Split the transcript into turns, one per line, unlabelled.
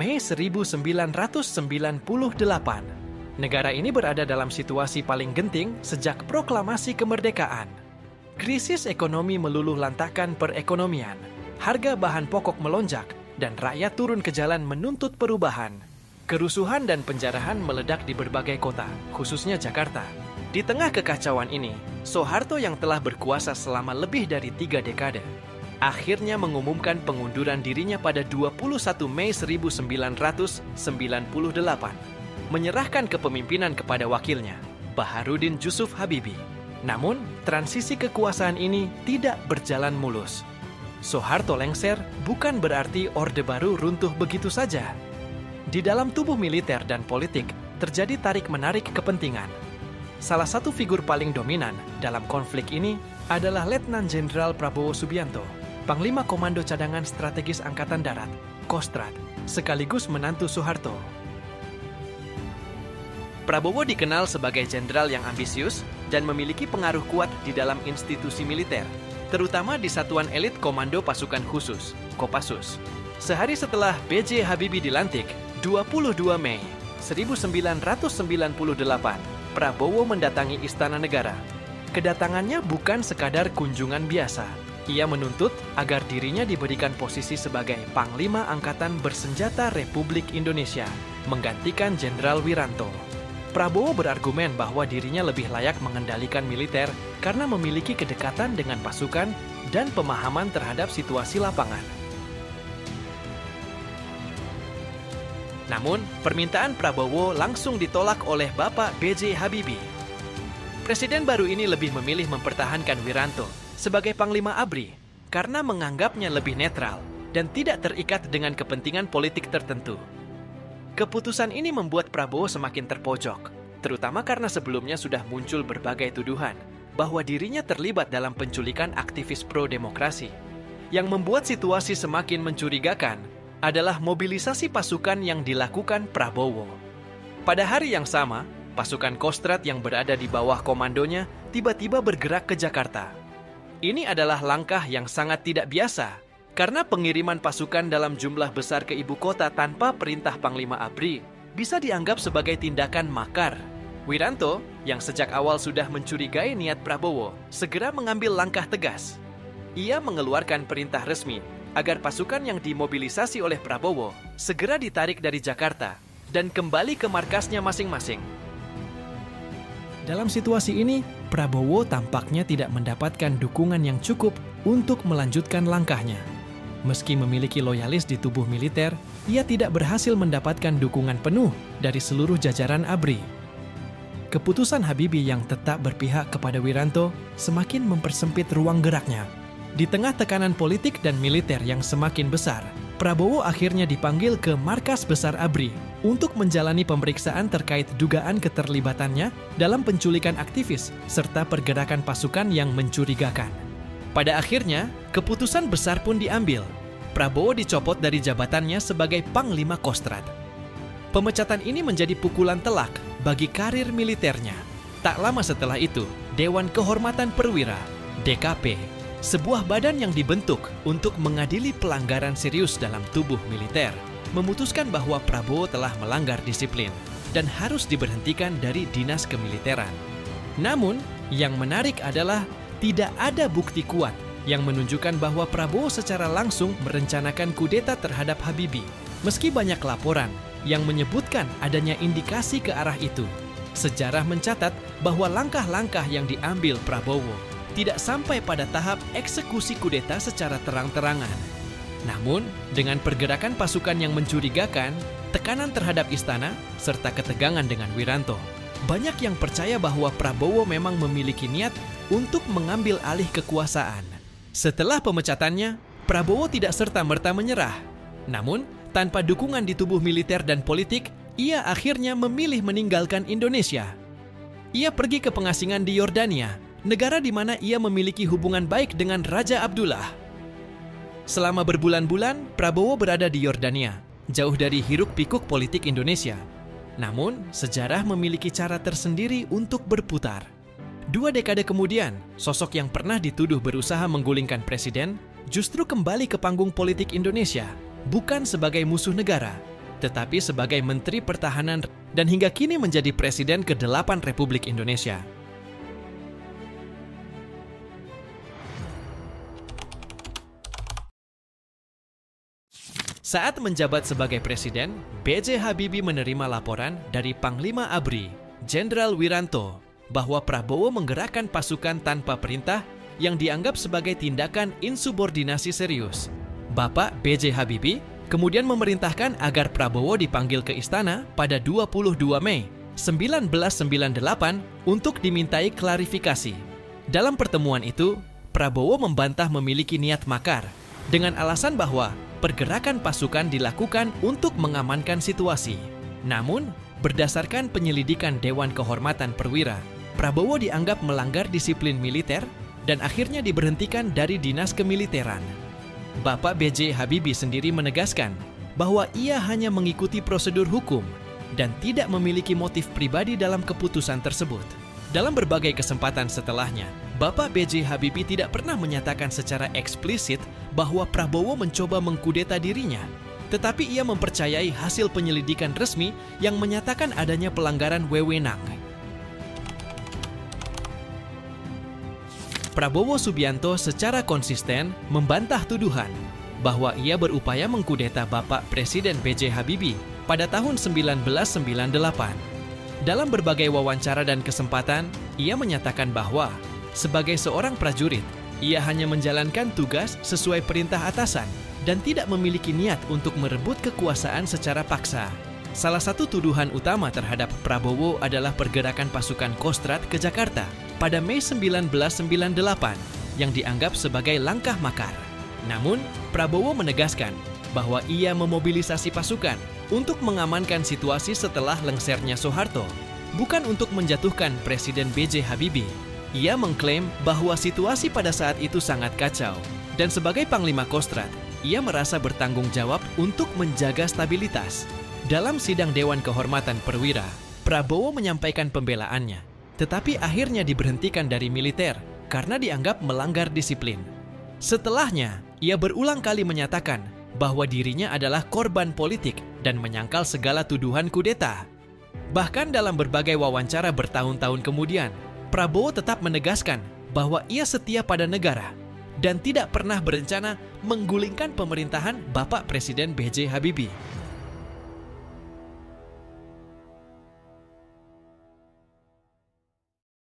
Mei 1998. Negara ini berada dalam situasi paling genting sejak proklamasi kemerdekaan. Krisis ekonomi meluluh lantakkan perekonomian, harga bahan pokok melonjak, dan rakyat turun ke jalan menuntut perubahan. Kerusuhan dan penjarahan meledak di berbagai kota, khususnya Jakarta. Di tengah kekacauan ini, Soeharto yang telah berkuasa selama lebih dari 3 dekade, akhirnya mengumumkan pengunduran dirinya pada 21 Mei 1998. Menyerahkan kepemimpinan kepada wakilnya, Baharudin Jusuf Habibie. Namun, transisi kekuasaan ini tidak berjalan mulus. Soeharto lengser bukan berarti Orde Baru runtuh begitu saja. Di dalam tubuh militer dan politik, terjadi tarik-menarik kepentingan. Salah satu figur paling dominan dalam konflik ini adalah Letnan Jenderal Prabowo Subianto, Panglima Komando Cadangan Strategis Angkatan Darat, Kostrad, sekaligus menantu Soeharto. Prabowo dikenal sebagai jenderal yang ambisius dan memiliki pengaruh kuat di dalam institusi militer, terutama di Satuan Elit Komando Pasukan Khusus, Kopassus. Sehari setelah B.J. Habibie dilantik, 22 Mei 1998, Prabowo mendatangi Istana Negara. Kedatangannya bukan sekadar kunjungan biasa. Ia menuntut agar dirinya diberikan posisi sebagai Panglima Angkatan Bersenjata Republik Indonesia, menggantikan Jenderal Wiranto. Prabowo berargumen bahwa dirinya lebih layak mengendalikan militer karena memiliki kedekatan dengan pasukan dan pemahaman terhadap situasi lapangan. Namun, permintaan Prabowo langsung ditolak oleh Bapak B.J. Habibie. Presiden baru ini lebih memilih mempertahankan Wiranto sebagai Panglima ABRI karena menganggapnya lebih netral dan tidak terikat dengan kepentingan politik tertentu. Keputusan ini membuat Prabowo semakin terpojok, terutama karena sebelumnya sudah muncul berbagai tuduhan bahwa dirinya terlibat dalam penculikan aktivis pro-demokrasi. Yang membuat situasi semakin mencurigakan adalah mobilisasi pasukan yang dilakukan Prabowo. Pada hari yang sama, pasukan Kostrad yang berada di bawah komandonya tiba-tiba bergerak ke Jakarta. Ini adalah langkah yang sangat tidak biasa, karena pengiriman pasukan dalam jumlah besar ke ibu kota tanpa perintah Panglima ABRI bisa dianggap sebagai tindakan makar. Wiranto, yang sejak awal sudah mencurigai niat Prabowo, segera mengambil langkah tegas. Ia mengeluarkan perintah resmi agar pasukan yang dimobilisasi oleh Prabowo segera ditarik dari Jakarta dan kembali ke markasnya masing-masing. Dalam situasi ini, Prabowo tampaknya tidak mendapatkan dukungan yang cukup untuk melanjutkan langkahnya. Meski memiliki loyalis di tubuh militer, ia tidak berhasil mendapatkan dukungan penuh dari seluruh jajaran ABRI. Keputusan Habibie yang tetap berpihak kepada Wiranto semakin mempersempit ruang geraknya. Di tengah tekanan politik dan militer yang semakin besar, Prabowo akhirnya dipanggil ke markas besar ABRI untuk menjalani pemeriksaan terkait dugaan keterlibatannya dalam penculikan aktivis serta pergerakan pasukan yang mencurigakan. Pada akhirnya, keputusan besar pun diambil. Prabowo dicopot dari jabatannya sebagai Panglima Kostrad. Pemecatan ini menjadi pukulan telak bagi karir militernya. Tak lama setelah itu, Dewan Kehormatan Perwira, DKP, sebuah badan yang dibentuk untuk mengadili pelanggaran serius dalam tubuh militer, memutuskan bahwa Prabowo telah melanggar disiplin dan harus diberhentikan dari dinas kemiliteran. Namun, yang menarik adalah tidak ada bukti kuat yang menunjukkan bahwa Prabowo secara langsung merencanakan kudeta terhadap Habibie, meski banyak laporan yang menyebutkan adanya indikasi ke arah itu. Sejarah mencatat bahwa langkah-langkah yang diambil Prabowo tidak sampai pada tahap eksekusi kudeta secara terang-terangan. Namun, dengan pergerakan pasukan yang mencurigakan, tekanan terhadap istana, serta ketegangan dengan Wiranto, banyak yang percaya bahwa Prabowo memang memiliki niat untuk mengambil alih kekuasaan. Setelah pemecatannya, Prabowo tidak serta-merta menyerah. Namun, tanpa dukungan di tubuh militer dan politik, ia akhirnya memilih meninggalkan Indonesia. Ia pergi ke pengasingan di Yordania, negara di mana ia memiliki hubungan baik dengan Raja Abdullah. Selama berbulan-bulan, Prabowo berada di Yordania, jauh dari hiruk-pikuk politik Indonesia. Namun, sejarah memiliki cara tersendiri untuk berputar. 2 dekade kemudian, sosok yang pernah dituduh berusaha menggulingkan presiden justru kembali ke panggung politik Indonesia, bukan sebagai musuh negara, tetapi sebagai Menteri Pertahanan dan hingga kini menjadi Presiden ke-8 Republik Indonesia. Saat menjabat sebagai Presiden, B.J. Habibie menerima laporan dari Panglima ABRI, Jenderal Wiranto, bahwa Prabowo menggerakkan pasukan tanpa perintah yang dianggap sebagai tindakan insubordinasi serius. Bapak B.J. Habibie kemudian memerintahkan agar Prabowo dipanggil ke istana pada 22 Mei 1998 untuk dimintai klarifikasi. Dalam pertemuan itu, Prabowo membantah memiliki niat makar dengan alasan bahwa pergerakan pasukan dilakukan untuk mengamankan situasi. Namun, berdasarkan penyelidikan Dewan Kehormatan Perwira, Prabowo dianggap melanggar disiplin militer dan akhirnya diberhentikan dari dinas kemiliteran. Bapak B.J. Habibie sendiri menegaskan bahwa ia hanya mengikuti prosedur hukum dan tidak memiliki motif pribadi dalam keputusan tersebut. Dalam berbagai kesempatan setelahnya, Bapak B.J. Habibie tidak pernah menyatakan secara eksplisit bahwa Prabowo mencoba mengkudeta dirinya, tetapi ia mempercayai hasil penyelidikan resmi yang menyatakan adanya pelanggaran wewenang. Prabowo Subianto secara konsisten membantah tuduhan bahwa ia berupaya mengkudeta Bapak Presiden B.J. Habibie pada tahun 1998. Dalam berbagai wawancara dan kesempatan, ia menyatakan bahwa sebagai seorang prajurit, ia hanya menjalankan tugas sesuai perintah atasan dan tidak memiliki niat untuk merebut kekuasaan secara paksa. Salah satu tuduhan utama terhadap Prabowo adalah pergerakan pasukan Kostrad ke Jakarta pada Mei 1998 yang dianggap sebagai langkah makar. Namun, Prabowo menegaskan bahwa ia memobilisasi pasukan untuk mengamankan situasi setelah lengsernya Soeharto, bukan untuk menjatuhkan Presiden B.J. Habibie. Ia mengklaim bahwa situasi pada saat itu sangat kacau, dan sebagai Panglima Kostrad, ia merasa bertanggung jawab untuk menjaga stabilitas. Dalam sidang Dewan Kehormatan Perwira, Prabowo menyampaikan pembelaannya, tetapi akhirnya diberhentikan dari militer karena dianggap melanggar disiplin. Setelahnya, ia berulang kali menyatakan bahwa dirinya adalah korban politik dan menyangkal segala tuduhan kudeta. Bahkan dalam berbagai wawancara bertahun-tahun kemudian, Prabowo tetap menegaskan bahwa ia setia pada negara dan tidak pernah berencana menggulingkan pemerintahan Bapak Presiden B.J. Habibie.